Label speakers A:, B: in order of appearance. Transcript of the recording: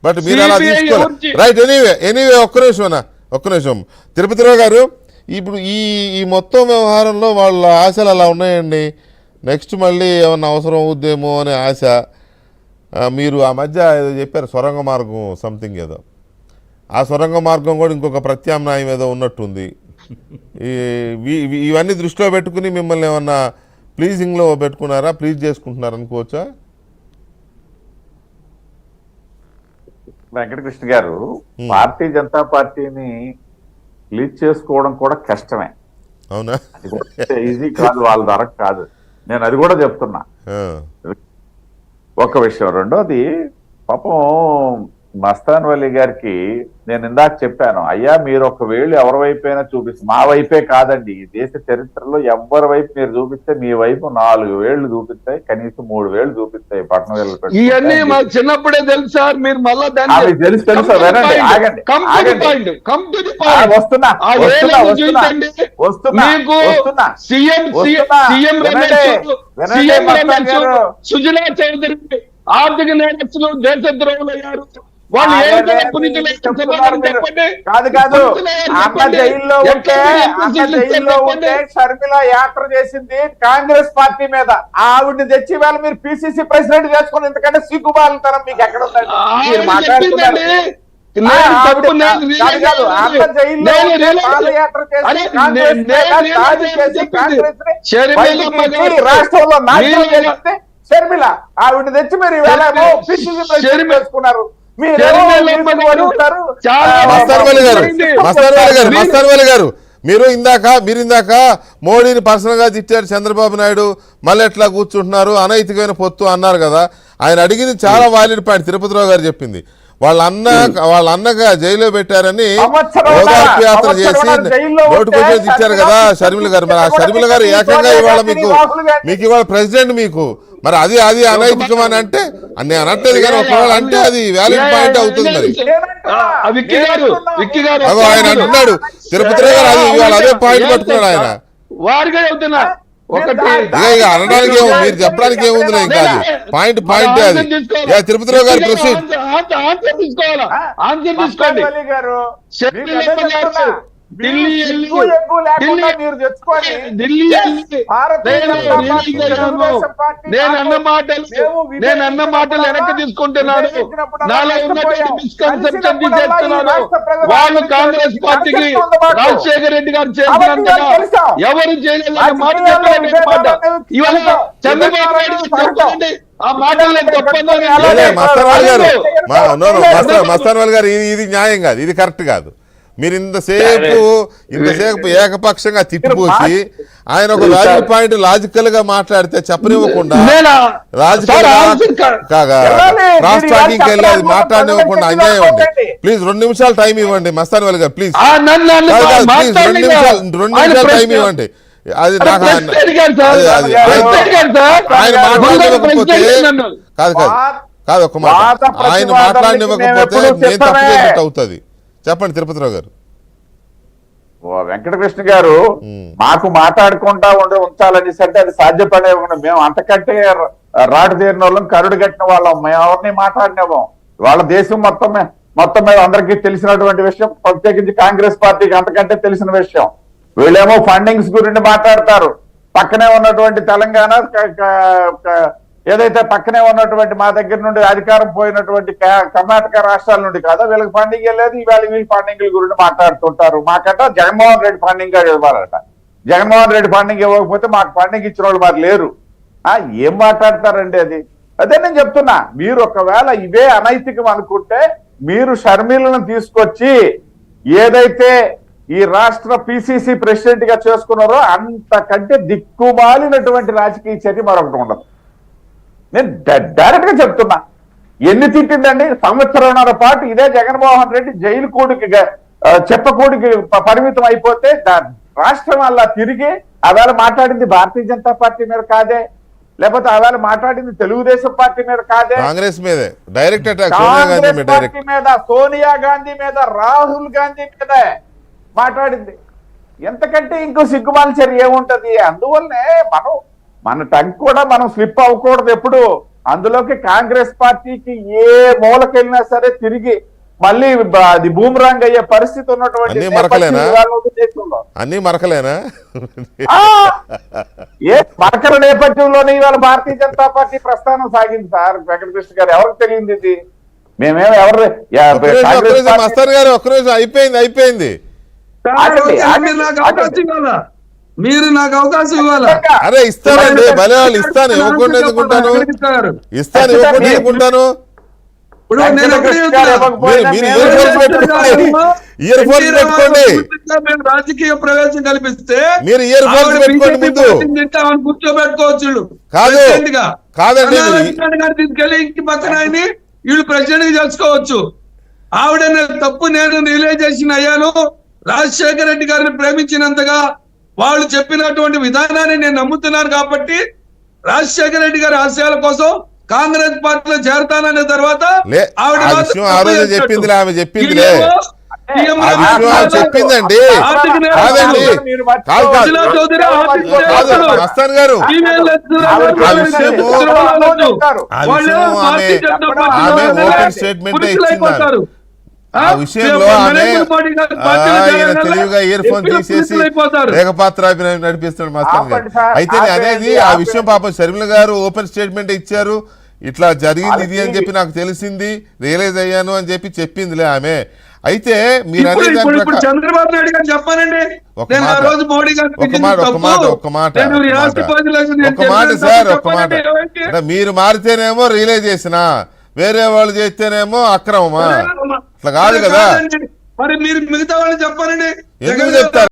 A: But మీరు అలా తీసుకోవాలి. రైట్, ఎనీవే ఒక్క నిమిషం తిరుపతిరావు గారు, ఇప్పుడు ఈ మొత్తం వ్యవహారంలో వాళ్ళ ఆశలు అలా ఉన్నాయండి. నెక్స్ట్ మళ్ళీ ఏమన్నా అవసరం అవుద్దేమో అనే ఆశ. మీరు ఆ మధ్య ఏదో చెప్పారు సొరంగ మార్గం సంథింగ్ ఏదో, ఆ సొరంగ మార్గం కూడా ఇంకొక ప్రత్యామ్నాయం ఏదో ఉన్నట్టుంది. ఇవన్నీ దృష్టిలో పెట్టుకుని మిమ్మల్ని ఏమన్నా ప్లీజింగ్లో పెట్టుకున్నారా, ప్లీజ్ చేసుకుంటున్నారు అనుకోవచ్చా?
B: వెంకటకృష్ణ గారు, భారతీయ జనతా పార్టీని ప్లీజ్ చేసుకోవడం కూడా కష్టమే.
A: అవునా?
B: ఈజీ కాదు, వాళ్ళ ధర కాదు. నేను అది కూడా చెప్తున్నా. ఒక విషయం. రెండోది, పాపం మస్తాన్ వలీ గారికి నేను ఇందాక చెప్పాను, అయ్యా మీరు ఒక వేళ్ళు ఎవరి వైపైనా చూపిస్తే, మా వైపే కాదండి, ఈ దేశ చరిత్రలో ఎవరి వైపు మీరు చూపిస్తే మీ వైపు 4 వేళ్లు చూపిస్తాయి, కనీసం 3 వేళ్లు చూపిస్తాయి. పట్టణ
C: ఇవన్నీ మాకు చిన్నప్పుడే తెలుసు సార్. మీరు మళ్ళా
B: తెలుసు వినండి, ఆగండి, వస్తున్నా
C: సుజనా చౌదరి ఆర్థిక నేరస్తులు, దేశద్రోహులు అయ్యారు. వాళ్ళు
B: కాదు అన్న జైల్లో ఉంటే షర్మిల యాత్ర చేసింది కాంగ్రెస్ పార్టీ మీద. ఆవిడ్ని తెచ్చి వేళ మీరు పిసిసి ప్రెసిడెంట్ చేసుకుని ఎందుకంటే సిగ్గుబాలతనం మీకు ఎక్కడ ఉందండి? మీరు మాట్లాడుతున్నారు. రాష్ట్రంలో నాశనం చేస్తే షర్మిల ఆవిడ తెచ్చి మీరు పిసిసి ప్రెసిడెంట్ చేసుకున్నారు.
A: మస్తాన్ గారు, మీరు ఇందాక మోడీని పర్సనల్ గా తిట్టారు చంద్రబాబు నాయుడు, మళ్ళీ ఎట్లా కూర్చుంటున్నారు, అనైతికమైన పొత్తు అన్నారు కదా. ఆయన అడిగింది చాలా వాలిడ్ పాయింట్. తిరుపతిరావు గారు చెప్పింది, వాళ్ళ అన్నగా జైల్లో పెట్టారని ఓదార్పు యాత్ర చేసి నోటుకొచ్చి ఇచ్చారు కదా షర్మిల గారు. మరి ఆ షర్మిల గారు ఏకంగా ఇవాళ మీకు ఇవాళ ప్రెసిడెంట్ మీకు, మరి అది అనైతికం అని అంటే నేను అనట్లేదు కానీ ఒకవేళ అంటే అది వ్యాలిడ్ పాయింట్ అవుతుంది. మరి ఆయన అంటున్నాడు తిరుపతిరావు గారు, అది ఇవాళ అదే పాయింట్ పట్టుకున్నాడు ఆయన. అనడానికి ఏమో, మీరు చెప్పడానికి ఏముంది ఇంకా, అది పాయింట్ అది. తిరుపతిరావు గారు ప్రొసీడ్.
C: నేనన్న మాటలు వెనక్కి తీసుకుంటున్నాడు. నాలో ఉన్నటువంటి మిస్కన్సెప్షన్ తీసేస్తున్నాడు. వాళ్ళు కాంగ్రెస్ పార్టీకి రాజశేఖర రెడ్డి గారు చేసినంతగా ఎవరు చేయలేదని మాట చెప్పలేని మాట ఇవాళ చంద్రబాబు నాయుడు చెప్పండి. ఆ మాటలు
A: మస్తాన్ గారు, ఇది న్యాయం కాదు, ఇది కరెక్ట్ కాదు. మీరు ఇంతసేపు ఏకపక్షంగా తిట్టిపోసి ఆయన ఒక వ్యాలిడ్ పాయింట్ లాజికల్ గా మాట్లాడితే చెప్పనివ్వకుండా, క్రాస్ టాకింగ్ వెళ్ళి అది మాట్లాడనివ్వకుండా అన్యాయం అండి. ప్లీజ్ 2 నిమిషాలు టైం ఇవ్వండి మస్తాన్ వలి గారు, ప్లీజ్ 2 నిమిషాలు టైం ఇవ్వండి. అది నాకు ఆయన మాట్లాడనివ్వకపోతే కాదు ఒక మాట, ఆయన మాట్లాడనివ్వకపోతే నేను తప్పు చేసినట్టు అవుతుంది. చెప్పండి తిరుపతిరావు గారు.
B: వెంకటకృష్ణ గారు, మాకు మాట్లాడుకుంటా ఉంచాలని అంటే అది సాధ్యపడే. మేము అంతకంటే రాటు తీరిన వాళ్ళం, కరుడు కట్టిన వాళ్ళం. మేము ఎవరిని మాట్లాడినాము. వాళ్ళ దేశం మొత్తం మీద అందరికీ తెలిసినటువంటి విషయం, ప్రత్యేకించి కాంగ్రెస్ పార్టీకి అంతకంటే తెలిసిన విషయం. వీళ్ళేమో ఫండింగ్స్ గురించి మాట్లాడతారు. పక్కనే ఉన్నటువంటి తెలంగాణ, ఏదైతే పక్కనే ఉన్నటువంటి మా దగ్గర నుండి అధికారం పోయినటువంటి కర్ణాటక రాష్ట్రాల నుండి కాదా వీళ్ళకి ఫండింగ్ వెళ్ళేది. ఇవాళ వీళ్ళ ఫండింగ్ల గురించి మాట్లాడుతుంటారు. మాకట జగన్మోహన్ రెడ్డి ఫండింగ్ ఇవ్వాలట. జగన్మోహన్ రెడ్డి ఫండింగ్ ఇవ్వకపోతే మాకు ఫండింగ్ ఇచ్చిన వాళ్ళు మరి లేరు. ఏం మాట్లాడతారండి అది? అదే నేను చెప్తున్నా, మీరు ఒకవేళ ఇవే అనైతికం అనుకుంటే మీరు షర్మిలను తీసుకొచ్చి ఏదైతే ఈ రాష్ట్ర పిసిసి ప్రెసిడెంట్ గా చేసుకున్నారో అంతకంటే దిక్కుమాలినటువంటి రాజకీయ చర్య మరొకటి ఉండదు. నేను డైరెక్ట్ గా చెప్తున్నా. ఎన్ని తిట్టిందండి? 1.5 సంవత్సరాల పాటు ఇదే జగన్మోహన్ రెడ్డి జైలు కూడికి చెప్పకూడికి పరిమితం అయిపోతే రాష్ట్రం అలా తిరిగి అవేళ మాట్లాడింది భారతీయ జనతా పార్టీ మీద కాదే, లేకపోతే అవేళ మాట్లాడింది తెలుగుదేశం పార్టీ మీద కాదే,
A: కాంగ్రెస్ మీద డైరెక్ట్ అటాక్,
B: పార్టీ మీద, సోనియా గాంధీ మీద, రాహుల్ గాంధీ మీద మాట్లాడింది. ఎంతకంటే ఇంకో సిగ్గుమాల చర్య ఏముంటది? అందువల్లనే మనం మన టంగ్ కూడా మనం స్లిప్ అవ్వకూడదు ఎప్పుడు. అందులోకి కాంగ్రెస్ పార్టీకి ఏ మూలకెళ్ళినా సరే తిరిగి మళ్ళీ అది బూమరాంగ్ అయ్యే పరిస్థితి ఉన్నటువంటి
A: అన్నీ మరకలేనా?
B: నేపథ్యం ఇవాళ ఉంది దేశంలో.
A: అన్నీ మరకలేనా?
B: ఆ! ఏ మరకల నేపథ్యంలోనే ఇవాళ భారతీయ జనతా పార్టీ ప్రస్థానం సాగింది సార్. వెంకటకృష్ణ గారు ఎవరికి తెలియదు ఇది? మేమేమో ఎవరు కాంగ్రెస్ పార్టీ-
A: మస్తాన్ గారు ఒక్క రోజు అయిపోయింది
B: ఆగండి,
D: మీరు నాకు అవకాశం ఇవ్వాలా? మీరు నాకు అవకాశం ఇవ్వాలా?
A: అరే ఇస్తానండి, భలే వాళ్ళు ఇస్తాను, ఇవ్వకుండా ఎందుకుంటాను? ఇస్తాను, ఇవ్వకుండా ఎందుకుంటాను?
D: ఇప్పుడు నేను ఎక్కడ
B: వెంకటకృష్ణ
D: చెప్తున్నా?
B: గారు ఇవ్వకపోయినా
A: మీరు
B: మేము-
A: ఇయర్ ఫోన్స్ పెట్టుకోండి, ఇయర్ ఫోన్స్ పెట్టుకోండి,
D: మేము రాజకీయ ప్రవేశం కల్పిస్తే
A: మీరు ఇయర్ ఫోన్స్
D: ఆవిడ
A: పెట్టుకోండి
D: BJP
A: ముందు.
D: పార్టీని తింటే ఆవిడ కూర్చోబెట్టుకోవచ్చు వీళ్ళు.
A: కాదు,
D: ప్రెసిడెంట్ గా.
A: కాదండి,
D: కన్నా
A: మీరు-
D: లక్ష్మణ్ గారు తీసుకెళ్లి ఇంటి పక్కన ఆయన్ని వీళ్ళు ప్రెసిడెంట్ గా చేసుకోవచ్చు. ఆవిడ తప్పు నేను రియలైజేషన్ అయ్యాను. రాజశేఖర రెడ్డి గారిని ప్రేమించినంతగా వాళ్ళు చెప్పినటువంటి విధానాన్ని నేను నమ్ముతున్నాను కాబట్టి రాజశేఖర రెడ్డి గారి ఆశయాల కోసం కాంగ్రెస్ పార్టీలో చేరతాననే తర్వాత
A: లే,
D: ఆవిడ
A: ఆ
D: మాత్రం
A: విషయం ఆ
D: తప్పు
A: రోజు
D: చేసినట్టు.
A: చెప్పిందిలే, ఆమె చెప్పిందిలే.
D: ఈయనేమో సీఎం
A: ఆ విషయం ఆమె చెప్పిందండి.
D: ఆర్థిక నేరస్తులు.
A: కాదండి, కాదు కాదు
D: సుజనా చౌదరి ఆర్థిక
A: కాదు,
D: నేరస్తులు.
A: మస్తాన్ గారు
D: ఈమెయిల్ లెక్చరర్
A: ఆ
D: వాళ్ళు
A: విషయము-
D: వాళ్ళు
A: ఆ
D: వాళ్ళు
A: విషయం
D: భారతీయ
A: ఆమె-
D: జనతా
A: ఆమె
D: పార్టీలో
A: ఓపెన్ స్టేట్మెంట్
D: పురుషులైపోతారు.
A: ఆ విషయంలో ఆమె ఆయన తెలివిగా ఇయర్ ఫోన్ తీసేసి రేఖపాత్ర నడిపిస్తున్నాడు మస్తాన్ గారు.
B: ఆపండి సార్,
A: అయితే
B: ఆపండి,
A: అనేది ఆ
B: ఆపండి.
A: విషయం పాపం షర్మిల గారు ఓపెన్ స్టేట్మెంట్ ఇచ్చారు, ఇట్లా జరిగింది ఇది అని చెప్పి నాకు తెలిసింది, రియలైజ్ అయ్యాను అని చెప్పి చెప్పిందిలే ఆమె. అయితే మీరు
D: ఇప్పుడు
A: అనేది
D: ఇప్పుడు
A: దాని
D: ఇప్పుడు
A: ప్రకారం-
D: చంద్రబాబు నాయుడు గారు చెప్పానండి.
A: ఒక
D: నేను ఆ
A: మాట,
D: రోజు మోడీ గారిని
A: ఒక
D: పిలిచిన
A: మాట, ఒక
D: తప్పు.
A: మాట, ఒక మాట,
D: నేను
A: ఒక
D: ఈ
A: మాట.
D: రాష్ట్ర ప్రజలకు నేను
A: ఒక మాట
D: చెప్పిన
A: సార్,
D: తప్పు
A: ఒక మాట.
D: చెప్పానండి.
A: అంటే మీరు మారితేనేమో రియలైజ్ చేసిన, వేరే వాళ్ళు చేస్తేనేమో అక్రమమా? అట్లా కాదు కదా.
D: మరి మీరు మిగతా వాళ్ళు చెప్పానండి.
A: ఎందుకు
D: జగన్
A: చెప్తారు?